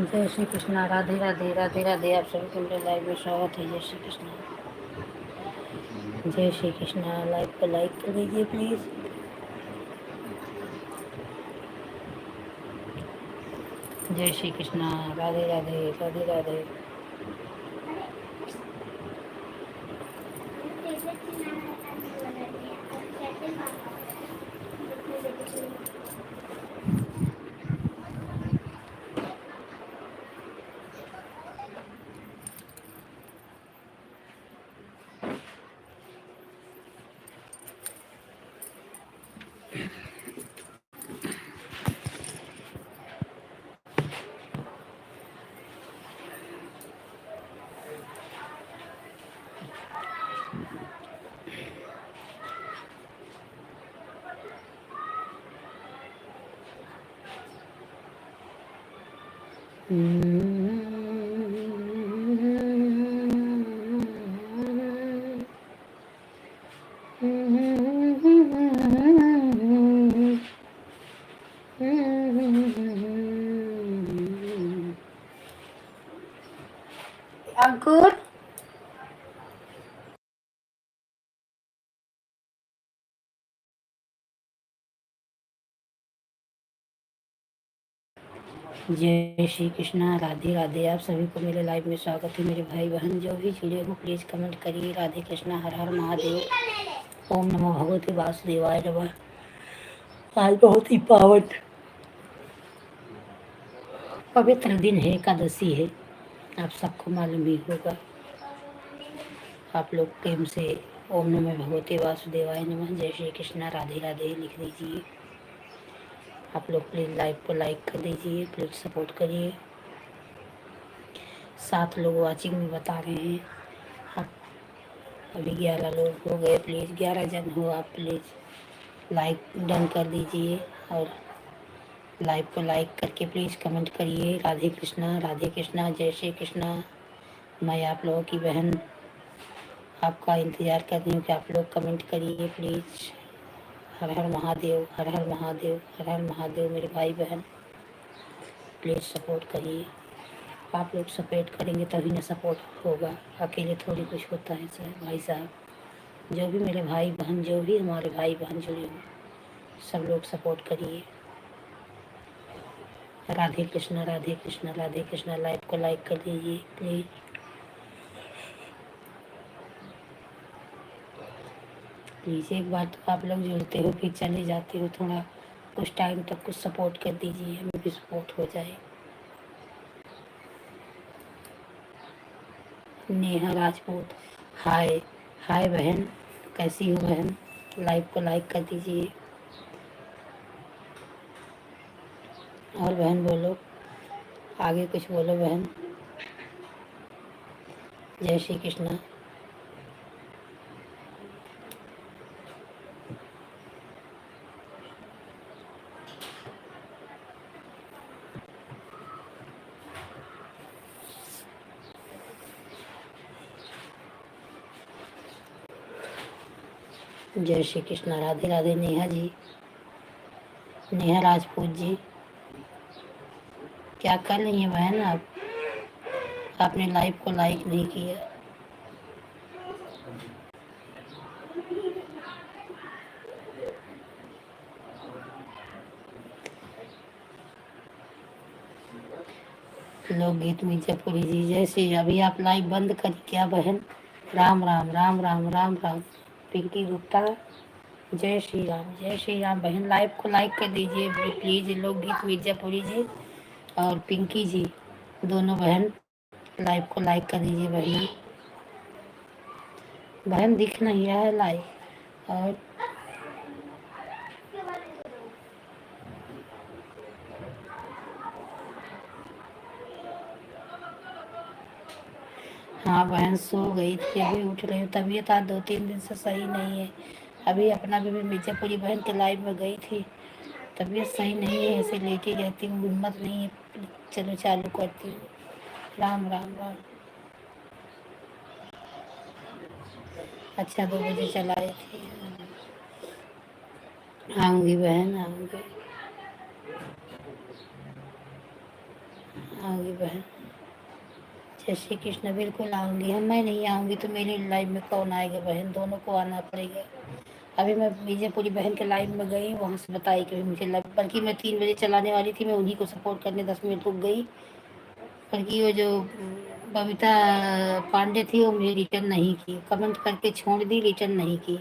जय श्री कृष्णा। राधे राधे राधे राधे। आप सभी को मेरे लाइव में स्वागत है। जय श्री कृष्णा। जय श्री कृष्णा। लाइव को लाइक कर दीजिए प्लीज। जय श्री कृष्णा। राधे राधे राधे राधे। अंकुर। जय श्री कृष्णा। राधे राधे। आप सभी को मेरे लाइव में स्वागत है। मेरे भाई बहन जो भी जुड़े हो प्लीज कमेंट करिए। राधे कृष्णा। हर हर महादेव। ओम नमो भगवते वासुदेवाय नमः। आज बहुत ही पावन पवित्र दिन है, एकादशी है। आप सबको मालूम ही होगा। आप लोग प्रेम से ओम नमो भगवते वासुदेवाय नमः, जय श्री कृष्णा, राधे राधे लिख दीजिए। आप लोग प्लीज लाइव को लाइक कर दीजिए, प्लीज सपोर्ट करिए। 7 लोग वाचिंग में बता रहे हैं। आप अभी 11 लोग हो गए। प्लीज 11 जन हो आप, प्लीज लाइक डन कर दीजिए और लाइव को लाइक करके प्लीज कमेंट करिए। राधे कृष्णा, जय श्री कृष्णा। मैं आप लोगों की बहन आपका इंतजार कर रही हूँ कि आप लोग कमेंट करिए प्लीज। हर हर महादेव, हर हर महादेव, हर हर महादेव। मेरे भाई बहन प्लीज सपोर्ट करिए। आप लोग सपोर्ट करेंगे तभी ना सपोर्ट होगा। अकेले थोड़ी कुछ होता है सर भाई साहब। जो भी मेरे भाई बहन, जो भी हमारे भाई बहन जुड़े हुए, सब लोग सपोर्ट करिए। राधे कृष्णा, राधे कृष्णा, राधे कृष्णा। लाइव को लाइक कर दीजिए प्लीज। प्लीज़ एक बार तो आप लोग जुड़ते हो फिर चले जाते हो। थोड़ा कुछ टाइम तक कुछ सपोर्ट कर दीजिए, हमें भी सपोर्ट हो जाए। नेहा राजपूत, हाय। हाय बहन, कैसी हो बहन? लाइव को लाइक कर दीजिए। और बहन बोलो, आगे कुछ बोलो बहन। जय श्री कृष्णा। जय श्री कृष्णा। राधे राधे। नेहा जी, नेहा राजपूत जी, क्या कर रही हैं बहन आप? आपने लाइव को लाइक नहीं किया। लोकगीत मिर्जापुरी जी, जय श्री। अभी आप लाइव बंद कर क्या बहन? राम राम राम राम राम राम। पिंकी गुप्ता, जय श्री राम, जय श्री राम। बहन लाइव को लाइक कर दीजिए प्लीज। लोकगीत मिर्जापुरी जी और पिंकी जी, दोनों बहन लाइव को लाइक कर दीजिए। बहन बहन दिख नहीं रहा है लाइव। और हाँ बहन सो गई थी, अभी उठ रही हूँ। तबीयत आज 2-3 दिन से सही नहीं है। अभी अपना भी मिर्जापुरी बहन के लाइव में गई थी। तबीयत सही नहीं है, ऐसे लेटी रहती हूँ, हिम्मत नहीं है। चलो चालू करती हूँ। राम राम राम। अच्छा 2 बजे चलाई थी। आऊँगी बहन, आऊँगी। आऊँगी बहन। जय श्री कृष्ण, बिल्कुल आऊँगी। हम मैं नहीं आऊँगी तो मेरी लाइव में कौन आएगा बहन, दोनों को आना पड़ेगा। अभी मैं बीजेपुरी बहन के लाइव में गई, वहाँ से बताई कि मुझे बल्कि मैं 3 बजे चलाने वाली थी, मैं उन्हीं को सपोर्ट करने 10 मिनट रुक गई। बल्कि वो जो बबीता पांडे थी वो मुझे रिटर्न नहीं की, कमेंट करके छोड़ दी, रिटर्न नहीं की।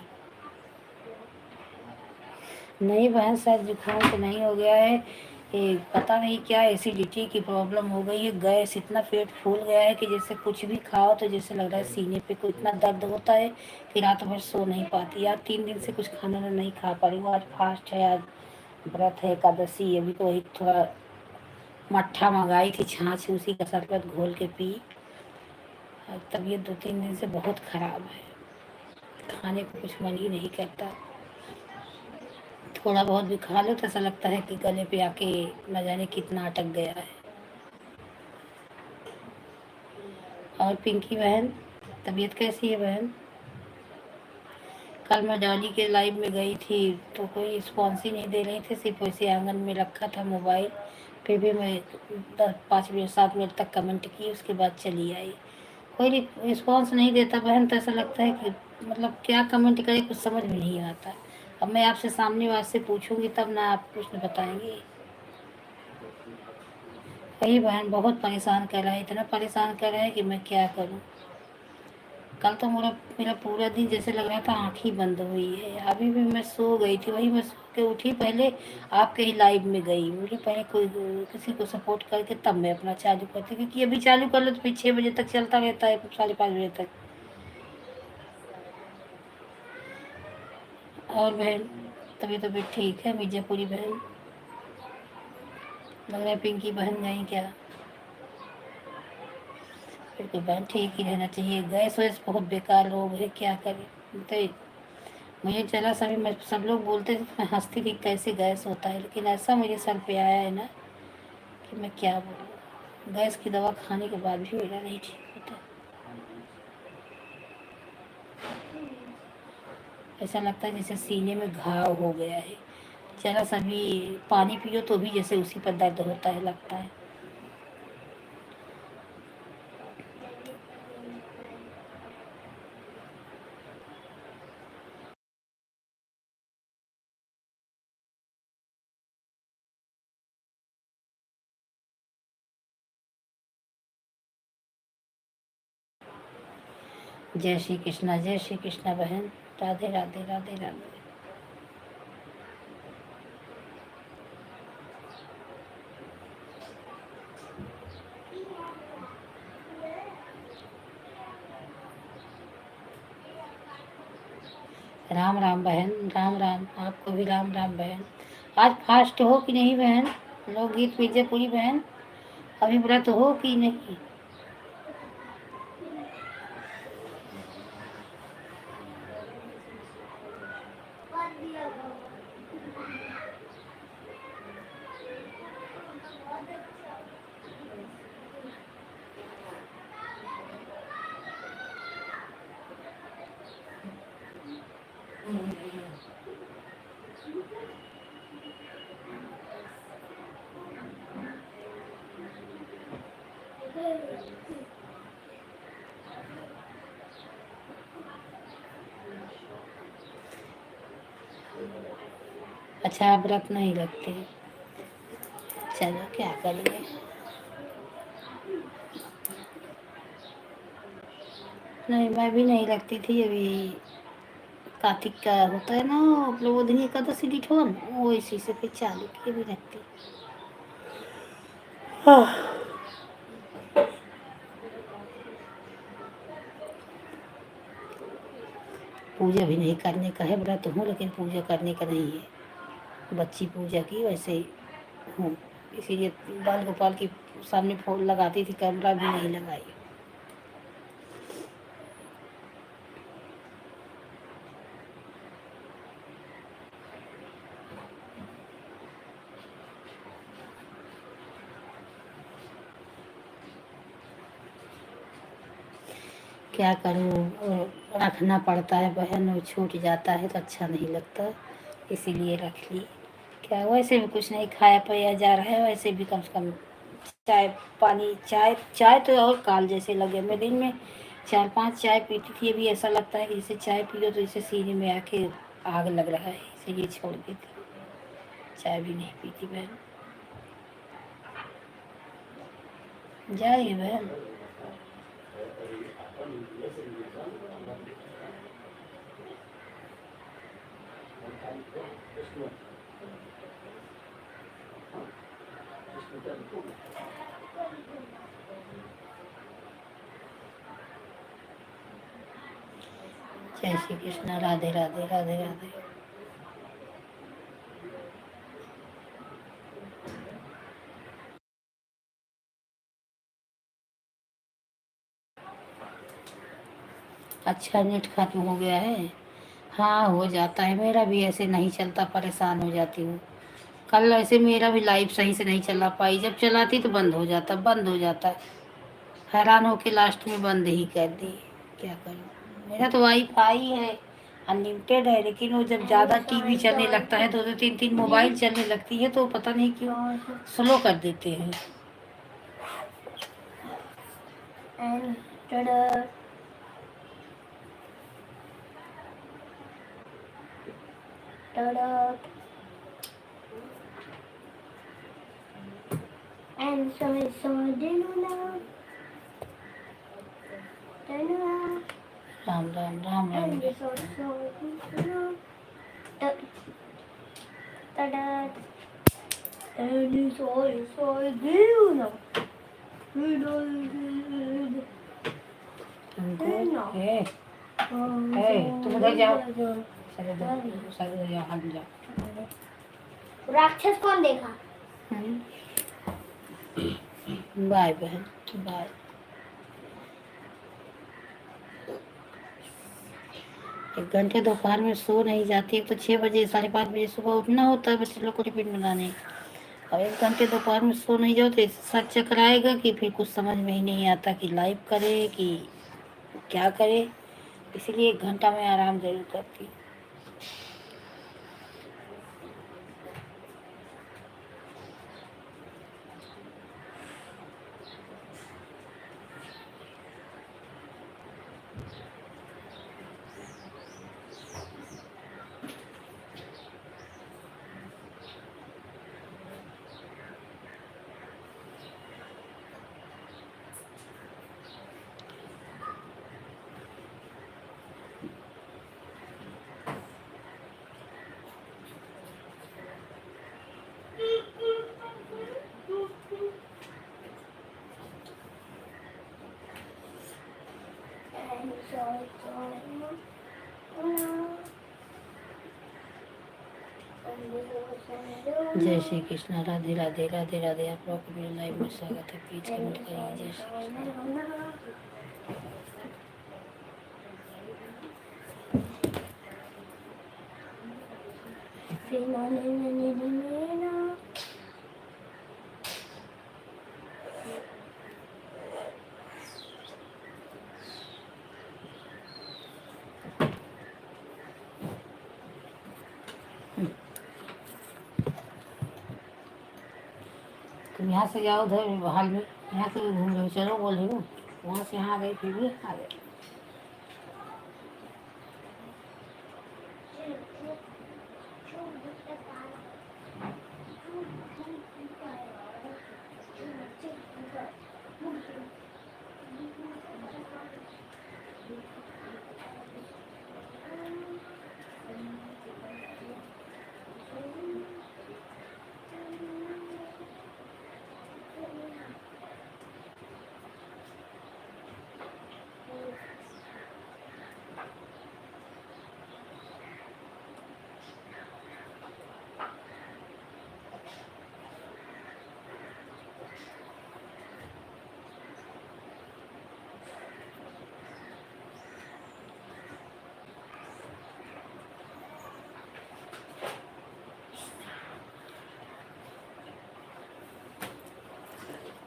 नहीं बहन, शायद जुकाम तो नहीं हो गया है, ये पता नहीं क्या एसिडिटी की प्रॉब्लम हो गई है। गैस इतना पेट फूल गया है कि जैसे कुछ भी खाओ तो जैसे लग रहा है सीने पे को इतना दर्द होता है कि रात भर सो नहीं पाती। यार 3 दिन से कुछ खाना ना नहीं खा पा रही हूँ। आज फास्ट है, आज व्रत है, एकादशी। अभी तो वही थोड़ा मट्ठा मंगाई थी, छाछ, उसी का शरबत घोल के पी। तबीयत 2-3 दिन से बहुत ख़राब है, खाने को कुछ मन ही नहीं करता। थोड़ा बहुत भी खा लो तो ऐसा लगता है कि गले पे आके न जाने कितना अटक गया है। और पिंकी बहन, तबीयत कैसी है बहन? कल मैं डॉली के लाइव में गई थी तो कोई रिस्पॉन्स ही नहीं दे रही थी, सिर्फ वैसे आंगन में रखा था मोबाइल। फिर भी मैं 5 मिनट 7 मिनट तक कमेंट की, उसके बाद चली आई। कोई रिस्पॉन्स नहीं देता बहन, तो ऐसा लगता है कि मतलब क्या कमेंट करे, कुछ समझ में नहीं आता। अब मैं आपसे सामने वाले से पूछूंगी तब ना आप कुछ न बताएंगे। वही बहन बहुत परेशान कर रहा है, इतना परेशान कर रहा है कि मैं क्या करूं। कल तो मेरा मेरा पूरा दिन जैसे लग रहा था आँख ही बंद हुई है। अभी भी मैं सो गई थी, वही मैं सो के उठी, पहले आपके ही लाइव में गई, मुझे पहले कोई किसी को सपोर्ट करके तब मैं अपना चालू करती, क्योंकि अभी चालू कर लो तो फिर 6 बजे तक चलता रहता है, 5:30 बजे तक। और बहन, तबीयत ठीक है? मिर्जापुरी बहन, लग रहा है पिंकी बहन गई क्या? फिर तो बहन ठीक ही रहना चाहिए। गैस वैस बहुत बेकार लोग है, क्या करें। तो मुझे चला सभी सब लोग बोलते थे, मैं हंसती थी कैसे गैस होता है, लेकिन ऐसा मेरे सर पे आया है ना कि मैं क्या बोलूँ। गैस की दवा खाने के बाद भी मेरा नहीं ठीक होता। ऐसा लगता है जैसे सीने में घाव हो गया है। जरा सभी पानी पियो तो भी जैसे उसी पर दर्द होता है, लगता है। जय श्री कृष्णा, जय श्री कृष्णा बहन। राधे राधे राधे राधे। राम राम बहन, राम राम, आपको भी राम राम बहन। आज फास्ट हो कि नहीं बहन? लोकगीत मिर्जापुरी बहन, अभी व्रत हो कि नहीं? अच्छा, आप व्रत नहीं रखते? चलो क्या करेंगे। नहीं, मैं भी नहीं रखती थी। अभी कार्तिक का होता है ना, प्रबोधिनी एकादशी लिठोन, वो इसी से फिर चालू की, भी रखती। हाँ। पूजा भी नहीं करने का है, व्रत हूँ लेकिन पूजा करने का नहीं है। बच्ची पूजा की वैसे ही हूँ, इसीलिए बाल गोपाल के सामने फोन लगाती थी, कैमरा भी नहीं लगाई। क्या करूँ, रखना पड़ता है बहन, वो छूट जाता है तो अच्छा नहीं लगता, इसीलिए रख ली। क्या वैसे भी कुछ नहीं खाया पिया जा रहा है, वैसे भी कम से कम चाय पानी, चाय चाय तो और काल जैसे लगे। मैं दिन में 4-5 चाय पीती थी, अभी ऐसा लगता है कि जैसे चाय पियो तो जैसे सीने में आके आग लग रहा है, इसलिए छोड़ देती, चाय भी नहीं पीती बहन। जाइए बहन। जय श्री कृष्ण, राधे राधे, राधे राधे। अच्छा, नेट खत्म हो गया है। हाँ, हो जाता है, मेरा भी ऐसे नहीं चलता, परेशान हो जाती हूँ। कल ऐसे मेरा भी लाइव सही से नहीं चला पाई, जब चलाती तो बंद हो जाता, बंद हो जाता। हैरान होके लास्ट में बंद ही कर दी। क्या करूँ, मेरा तो वाईफाई है, अनलिमिटेड है, लेकिन वो जब ज़्यादा टीवी चलने लगता है, 2-2 3-3 मोबाइल चलने लगती है, तो पता नहीं क्यों स्लो कर देते हैं। And so Ram Ram Ram Ram. तुम उधर जाओ, हम जाओ। राक्षस कौन देखा? बाय बहन, बाय। 1 घंटे दोपहर में सो नहीं जाती, तो 6 बजे 5:30 बजे सुबह उठना होता है बच्चे लोग को टिफिन बनाने। और 1 घंटे दोपहर में सो नहीं जाओ तो सर चक्कर आएगा कि फिर कुछ समझ में ही नहीं आता कि लाइव करे कि क्या करे। इसीलिए 1 घंटा मैं आराम जरूर करती हूँ। जय श्री कृष्ण, राधे राधे, राधे राधे। आप लोग को मेरे लाइव में स्वागत है, प्लीज कमेंट करिए जय श्री कृष्ण। तुम यहाँ से जाओ उधर हाल में, यहाँ से घूम रहे हो, चलो बोल रही हूँ, वहाँ से यहाँ आ गए, फिर भी आ गए।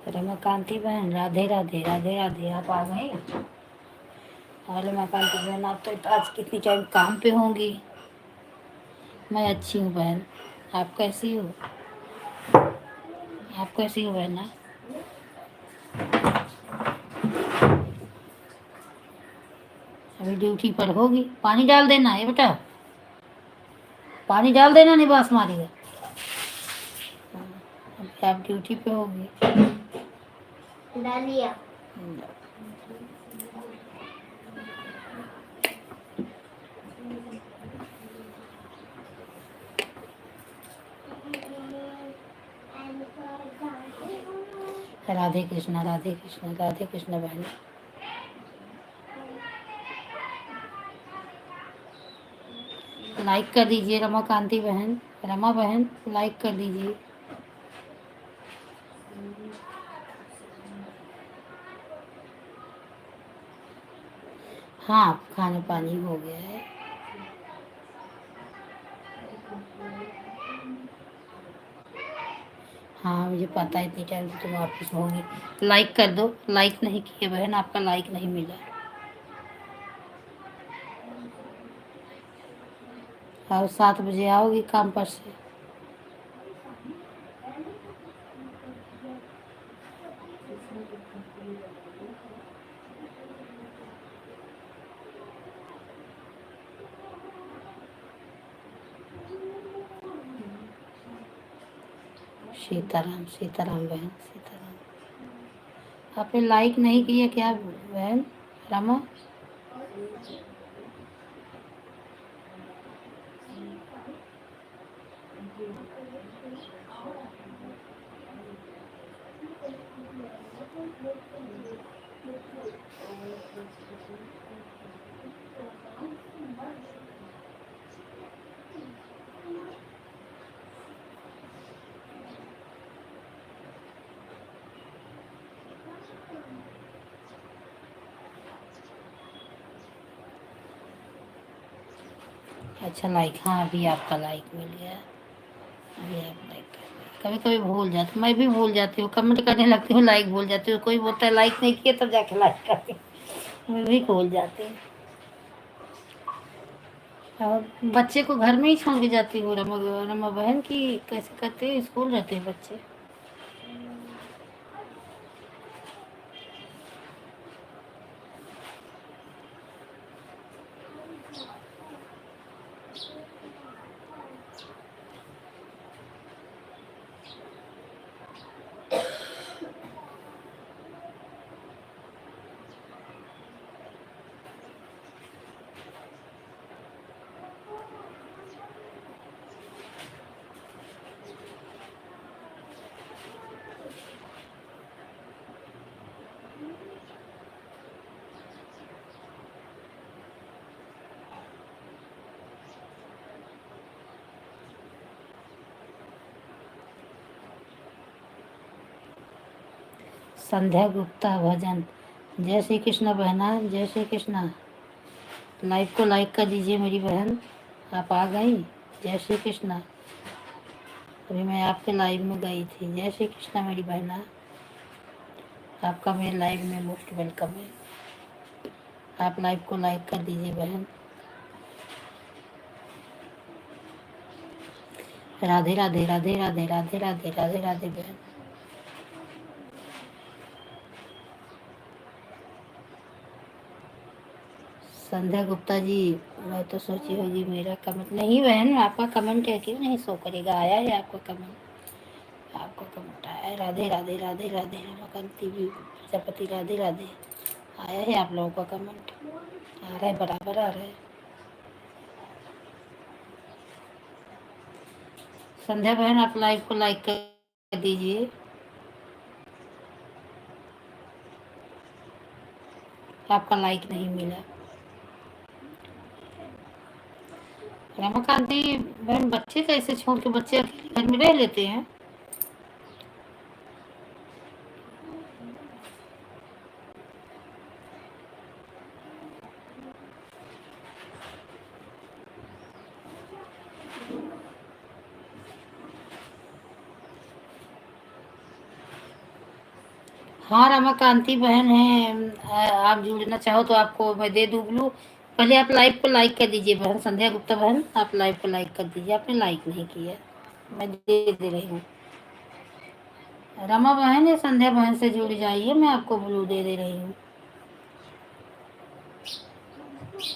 रमाकांति बहन, राधे राधे, राधे राधे। आप आ गए? और रमाकांति बहन, आप तो आज कितनी टाइम काम पे होंगी। मैं अच्छी हूँ बहन, आप कैसी हो? आप कैसी हो बहना? अभी ड्यूटी पर होगी। पानी डाल देना है बेटा, पानी डाल देना, निवास मारेगा। अभी आप ड्यूटी पे होगी। डालिया राधे कृष्णा, राधे कृष्णा, राधे कृष्णा बहन। लाइक कर दीजिए रमाकांति बहन, रमा बहन लाइक कर दीजिए। हाँ खाना पानी हो गया है। हाँ मुझे पता है इतनी टाइम से तुम ऑफिस में होगी। लाइक कर दो, लाइक नहीं किए बहन, आपका लाइक नहीं मिला। और 7 बजे आओगी काम पर से। सीताराम, सीताराम बहन, सीताराम। आपने लाइक नहीं किया क्या बहन रमा? अच्छा लाइक, हाँ अभी आपका लाइक मिल गया। अभी आप लाइक कर रहे। कभी कभी भूल जाती, मैं भी भूल जाती हूँ, कमेंट करने लगती हूँ, लाइक भूल जाती हूँ। कोई बोलता है लाइक नहीं किए, तब जाके लाइक करती हूँ, मैं भी भूल जाती हूँ। और बच्चे को घर में ही छोड़ के जाती हूँ रमा, रमा बहन की कैसे करते हैं, स्कूल रहते हैं बच्चे। संध्या गुप्ता भजन। जय श्री कृष्ण बहना, जय श्री कृष्ण। लाइव को लाइक कर दीजिए मेरी बहन, आप आ गई। जय श्री कृष्ण। अभी मैं आपके लाइव में गई थी। जय श्री कृष्ण मेरी बहना, आपका मेरे लाइव में मोस्ट वेलकम है। आप लाइव को लाइक कर दीजिए बहन। राधे राधे, राधे राधे, राधे राधे, राधे राधे बहन। संध्या गुप्ता जी, मैं तो सोची होगी मेरा कमेंट नहीं बहन, आपका कमेंट है क्यों नहीं शो करेगा? आया है आपका कमेंट, आपका कमेंट आया है। राधे राधे, राधे राधे, रमाकांति भी प्रजापति, राधे राधे। आया है आप लोगों का कमेंट, आ रहा है, बराबर आ रहा है। संध्या बहन आप लाइव को लाइक कर दीजिए। आपका लाइक नहीं मिला। रमाकांति बहन बच्चे कैसे छोड़ के, बच्चे अकेले घर में रह लेते हैं? हाँ रमाकांति बहन है, आप जुड़ना चाहो तो आपको मैं दे दूँ ब्लू। पहले आप लाइव को लाइक कर दीजिए बहन। संध्या गुप्ता बहन आप लाइव को लाइक कर दीजिए, आपने लाइक नहीं किया, मैं दे रही हूँ। रमा बहन या संध्या बहन से जुड़ जाइए, मैं आपको ब्लू दे रही हूँ। रमा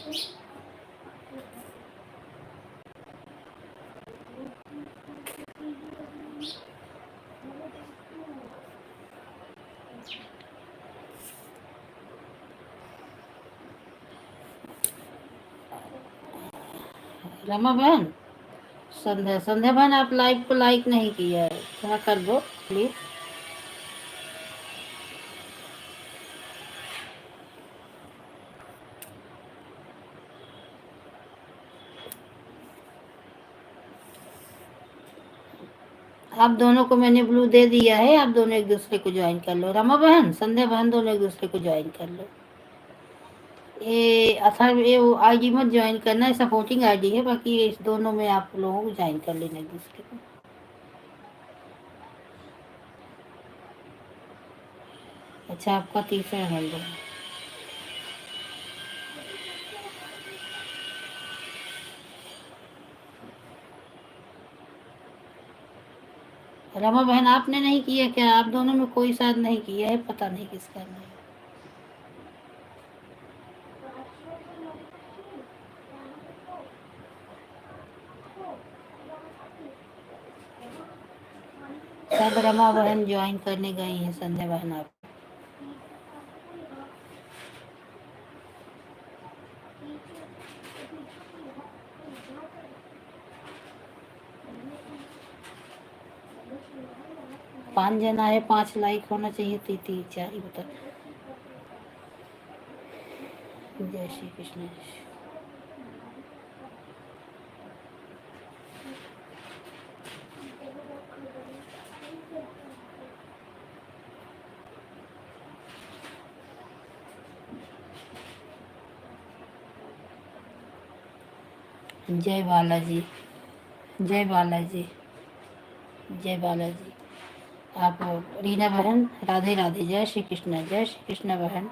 बहन, संध्या संध्या बहन, आप लाइव को लाइक नहीं किया है, थोड़ा कर दो प्लीज। आप दोनों को मैंने ब्लू दे दिया है, आप दोनों एक दूसरे को ज्वाइन कर लो। रमा बहन, संध्या बहन, दोनों एक दूसरे को ज्वाइन कर लो। ये अथर्व, ये आईडी मत ज्वाइन करना, ये सपोर्टिंग आईडी है, बाकी इस दोनों में आप लोगों को ज्वाइन कर लेना एक दूसरे को। अच्छा, आपका तीसरा नंबर है। रमा बहन, आपने नहीं किया क्या? आप दोनों में कोई साथ नहीं किया है, पता नहीं किसका नहीं। सब रमा बहन ज्वाइन करने गई हैं, संध्या बहन आप। पांच जना है, 5 लाइक होना चाहिए, 3 4 ही बता। जय श्री कृष्ण। जय बालाजी, जय बालाजी, जय बालाजी। आप रीना बहन, राधे राधे, जय श्री कृष्ण, जय श्री कृष्ण बहन।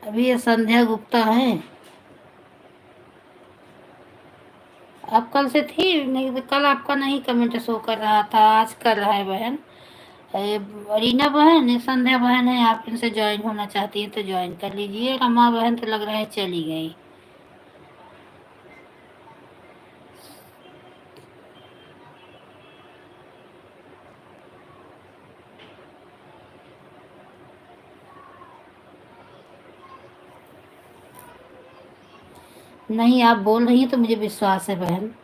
अभी ये संध्या गुप्ता है। आप कल से थी नहीं? तो कल आपका नहीं कमेंट शो कर रहा था, आज कर रहा है बहन। ये रीना बहन, ये संध्या बहन है, आप इनसे ज्वाइन होना चाहती हैं तो ज्वाइन कर लीजिए। रमा बहन तो लग रहा है चली गई। नहीं, आप बोल रही हैं तो मुझे विश्वास है बहन।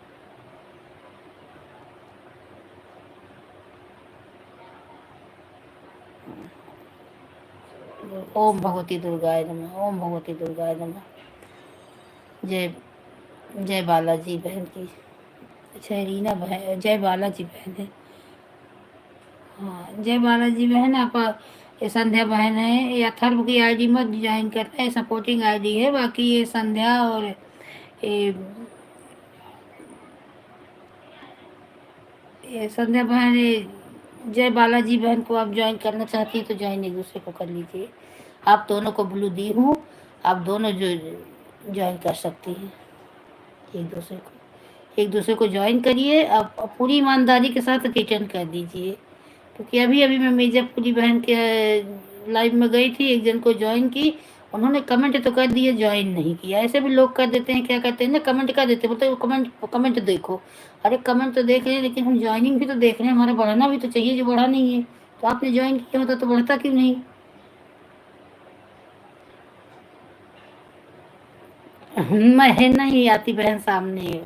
ओम भगवती दुर्गाय नमः, ओम भगवती दुर्गाय नमः। जय, जय बालाजी बहन की। अच्छा, रीना बहन जय बालाजी बहन है। हाँ, जय बालाजी बहन। आप ये संध्या बहन है, ये अथर्व की आईडी मत ज्वाइन करना, ये सपोर्टिंग आईडी है, बाकी ये संध्या और ये संध्या बहन, ये जय बालाजी बहन को आप ज्वाइन करना चाहती हैं तो ज्वाइन एक दूसरे को कर लीजिए। आप दोनों को ब्लू दी हूँ, आप दोनों जो ज्वाइन कर सकती हैं एक दूसरे को। एक दूसरे को ज्वाइन करिए, आप पूरी ईमानदारी के साथ रिटर्न कर दीजिए। क्योंकि अभी अभी मैं मिर्जापुरी बहन के लाइव में गई थी, एक जन को ज्वाइन की, उन्होंने कमेंट तो कर दिए, ज्वाइन नहीं किया। ऐसे भी लोग कर देते हैं, क्या करते हैं ना, कमेंट कर देते हैं, बोलते हैं कमेंट कमेंट देखो। अरे कमेंट तो देख रहे हैं, लेकिन हम ज्वाइनिंग भी तो देख रहे हैं, हमारा बढ़ना भी तो चाहिए, जो बढ़ा नहीं है। तो आपने ज्वाइन किया होता तो बढ़ता क्यों नहीं? मैं नहीं आती बहन सामने,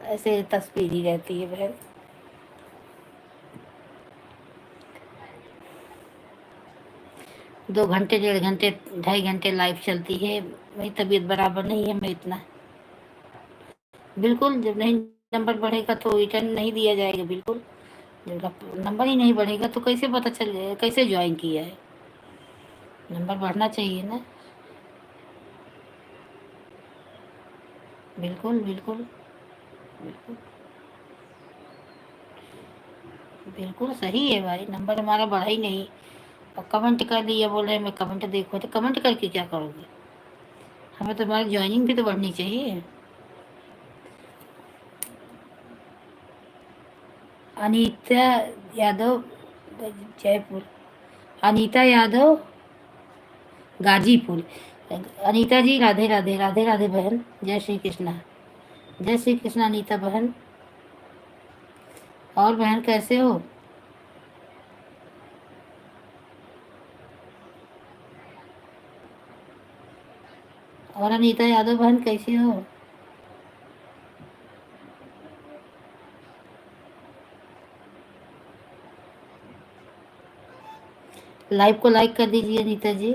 ऐसे तस्वीर ही रहती है बहन। 2 घंटे, 1.5 घंटे, 2.5 घंटे लाइव चलती है। मेरी तबीयत बराबर नहीं है, मैं इतना बिल्कुल, जब नहीं नंबर बढ़ेगा तो रिटर्न नहीं दिया जाएगा बिल्कुल। जब नंबर ही नहीं बढ़ेगा तो कैसे पता चल जाएगा कैसे ज्वाइन किया है? नंबर बढ़ना चाहिए ना। बिल्कुल बिल्कुल, बिल्कुल बिल्कुल सही है भाई, नंबर हमारा बढ़ा ही नहीं। और कमेंट कर दिया, बोल रहे मैं कमेंट देखो, तो कमेंट करके क्या करोगे? हमें तो हमारी ज्वाइनिंग भी तो बढ़नी चाहिए। अनीता यादव, जयपुर। अनीता यादव, गाजीपुर। अनीता जी, राधे राधे, राधे राधे बहन, जय श्री कृष्णा। जय श्री कृष्णा अनीता बहन। और बहन कैसे हो? और अनीता यादव बहन कैसी हो? लाइव को लाइक कर दीजिए अनीता जी।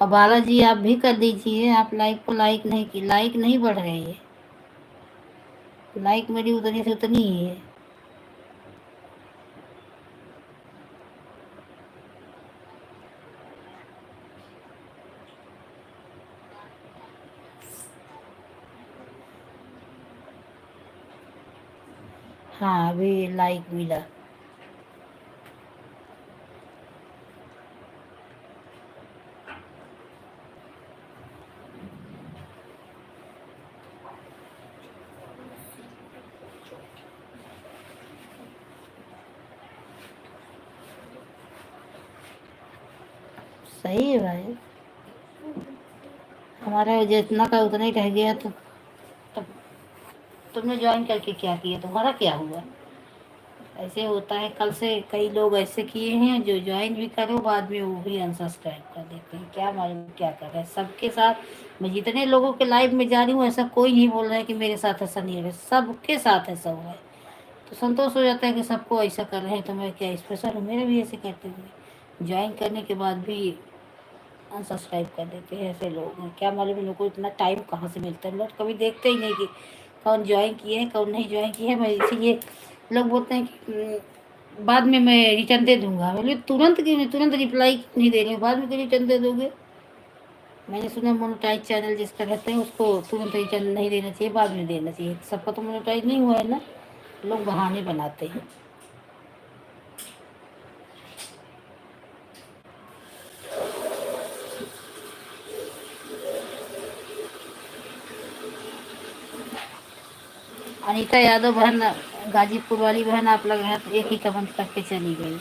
और बालाजी आप भी कर दीजिए, आप लाइव को लाइक नहीं की, लाइक नहीं बढ़ रही है। लाइक मेरी उतनी से उतनी ही है। हाँ अभी लाइक मिला। सही है भाई, हमारा जितना का उतना ही रह गया। तो तुमने ज्वाइन करके क्या किया, तुम्हारा क्या हुआ? ऐसे होता है, कल से कई लोग ऐसे किए हैं जो ज्वाइन भी करो बाद में वो भी अनसब्सक्राइब कर देते हैं, क्या मालूम क्या कर रहे हैं सबके साथ। मैं जितने लोगों के लाइव में जा रही हूँ ऐसा कोई नहीं बोल रहा है कि मेरे साथ ऐसा नहीं हो रहा है, सबके साथ ऐसा हुआ है। तो संतोष हो जाता है कि सबको ऐसा कर रहे हैं तो मैं क्या स्पेशल हूँ, मेरे भी ऐसे करते हुए ज्वाइन करने के बाद भी अनसब्सक्राइब कर देते हैं। ऐसे लोग हैं, क्या मालूम इन लोगों को इतना टाइम कहाँ से मिलता है। लोग कभी देखते ही नहीं कि कौन ज्वाइन किए हैं कौन नहीं ज्वाइन किए हैं। मैं इसीलिए लोग बोलते हैं कि बाद में मैं रिटर्न दे दूंगा। बोले तुरंत क्यों नहीं, तुरंत रिप्लाई नहीं दे रहे हो, बाद में क्यों रिटर्न दे दोगे? मैंने सुना मोनोटाइज चैनल जिसका रहते हैं उसको तुरंत रिटर्न नहीं देना चाहिए, बाद में देना चाहिए। सबका तो मोनोटाइज नहीं हुआ है ना, लोग बहाने बनाते हैं। अनीता यादव बहन, गाजीपुर वाली बहन, आप लग रहा है तो एक ही कमेंट करके चली गई।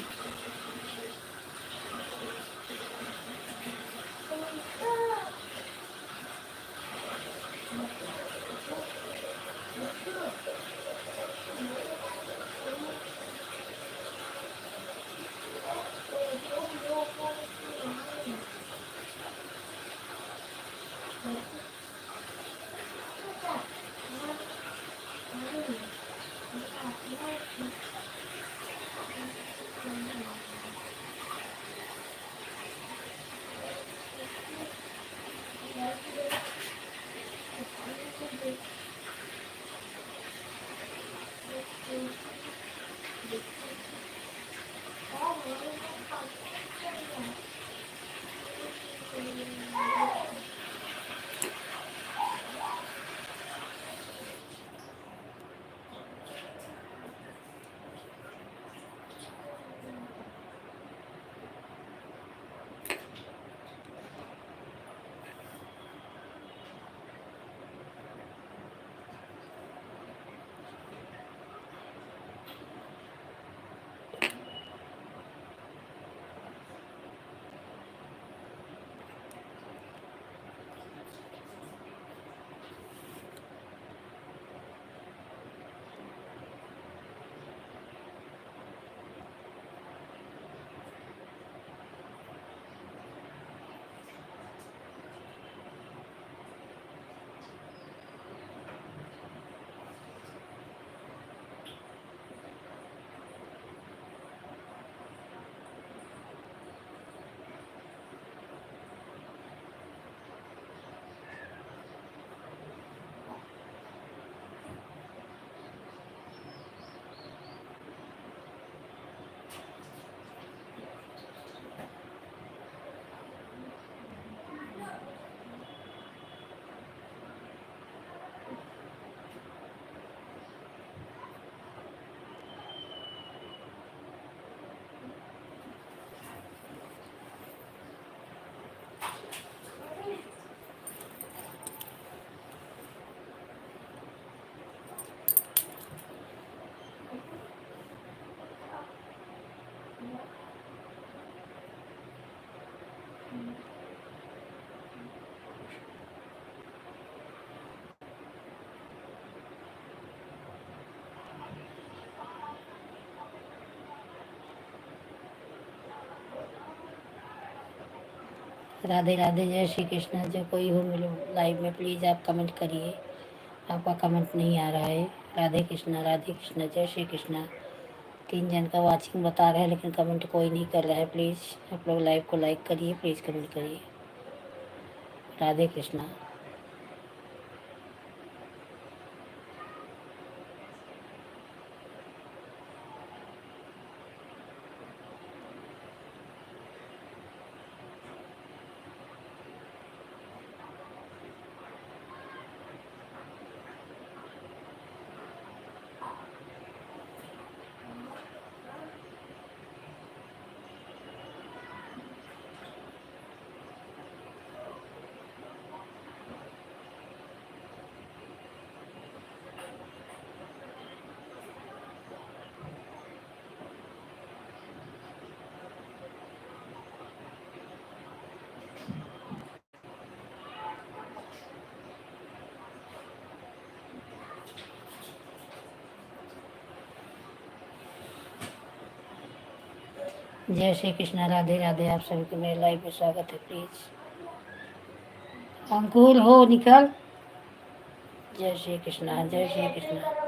राधे राधे, जय श्री कृष्णा। जो कोई हो मेरे लाइव में प्लीज़ आप कमेंट करिए, आपका कमेंट नहीं आ रहा है। राधे कृष्णा, राधे कृष्णा, जय श्री कृष्णा। 3 जन का वाचिंग बता रहा है लेकिन कमेंट कोई नहीं कर रहा है। प्लीज़ आप लोग लाइव को लाइक करिए, प्लीज़ कमेंट करिए। राधे कृष्णा। जय श्री कृष्णा, राधे राधे। आप सभी को मेरे लाइव में स्वागत है। प्लीज़ अंकुर हो निकल। जय श्री कृष्णा, जय श्री कृष्णा।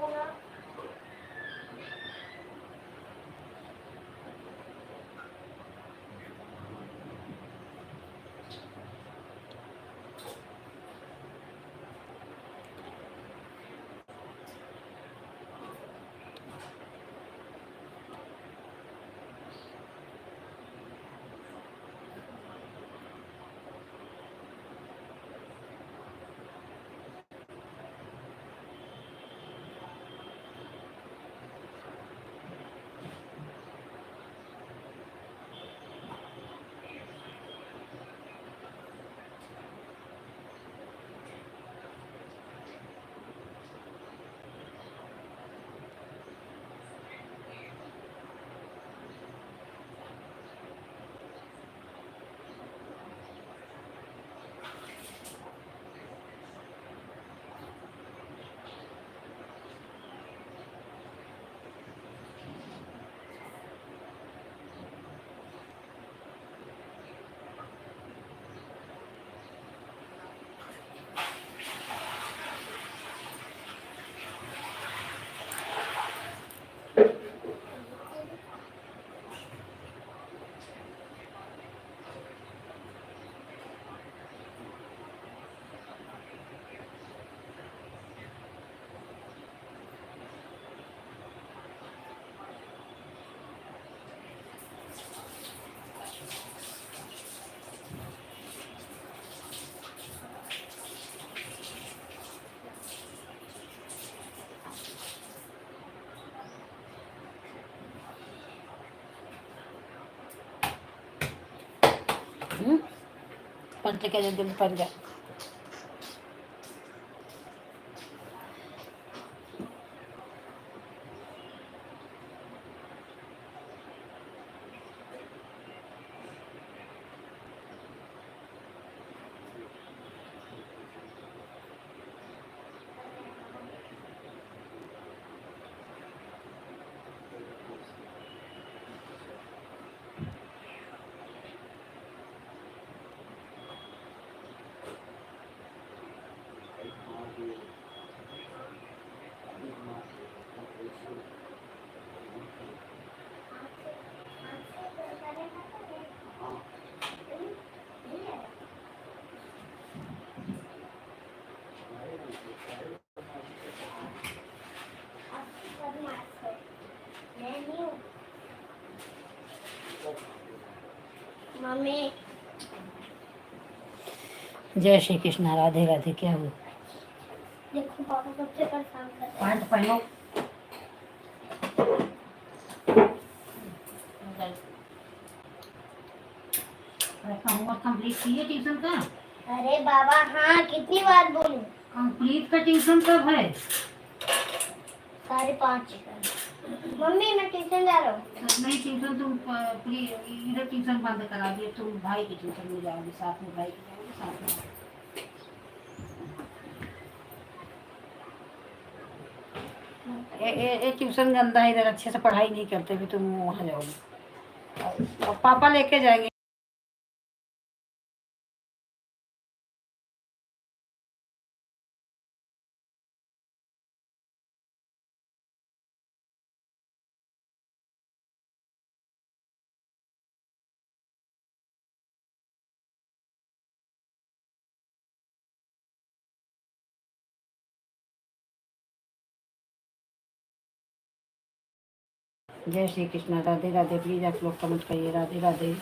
पंच के जल्दी पंजा। मम्मी जय श्री कृष्णा, राधे राधे। क्या हुआ? देखो पापा सबसे परेशान कर रहे हैं। पैंट पहनो। होमवर्क कंप्लीट किए ट्यूशन का? अरे बाबा हाँ, कितनी बार बोलूं? कंप्लीट का ट्यूशन कब है? 5:30। मम्मी मैं ट्यूशन जा रहा हूँ। नहीं ट्यूशन तुम इधर ट्यूशन बंद करा दिए, तुम भाई की ट्यूशन में जाओगे, साथ में भाई की जाओगे, साथ में। ये ट्यूशन गंदा है, इधर अच्छे से पढ़ाई नहीं करते, भी तुम वहाँ जाओगे। पापा लेके जाएंगे। जय श्री कृष्णा, राधे राधे। प्लीज़ आप लोग कमेंट करिए राधे राधे।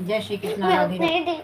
जय श्री कृष्णा, राधे राधे।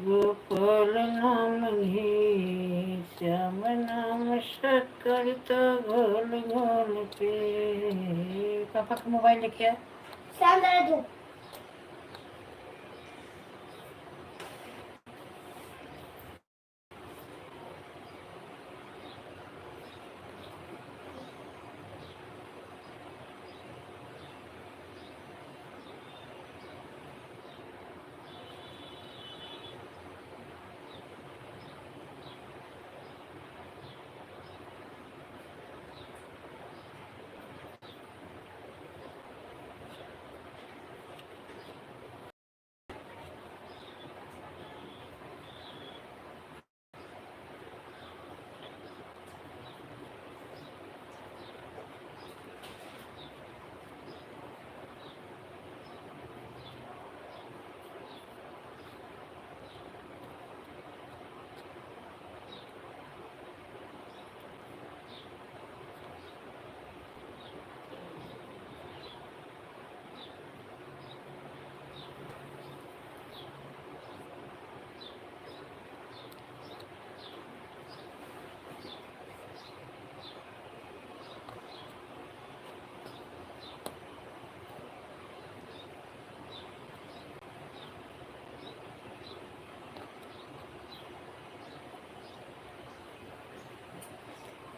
गोपाल नाम ही श्याम नाम शक्कर तो घोल घोल पे। पापा का मोबाइल लेके आ। श्याम जरा दो।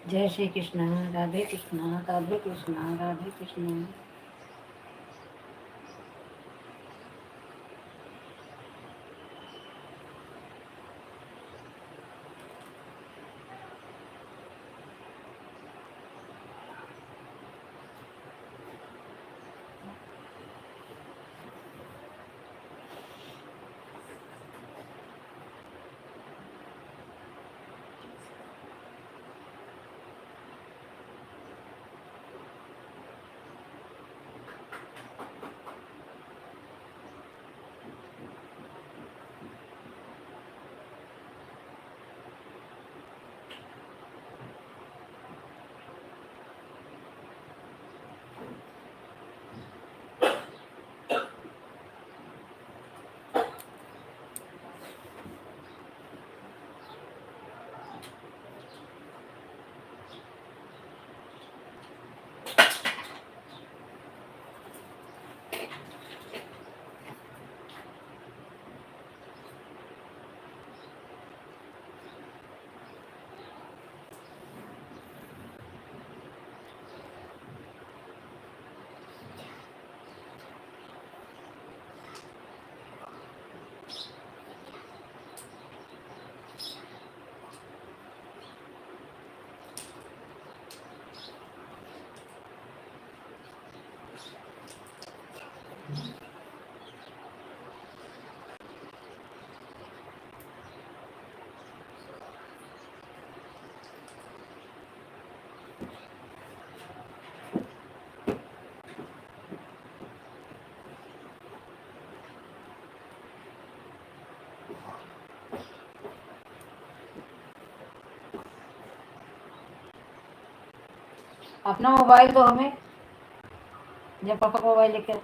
जय श्री कृष्ण, राधे कृष्ण, राधे कृष्ण, राधे कृष्ण। अपना मोबाइल दो हमें, जब पापा का मोबाइल लेकर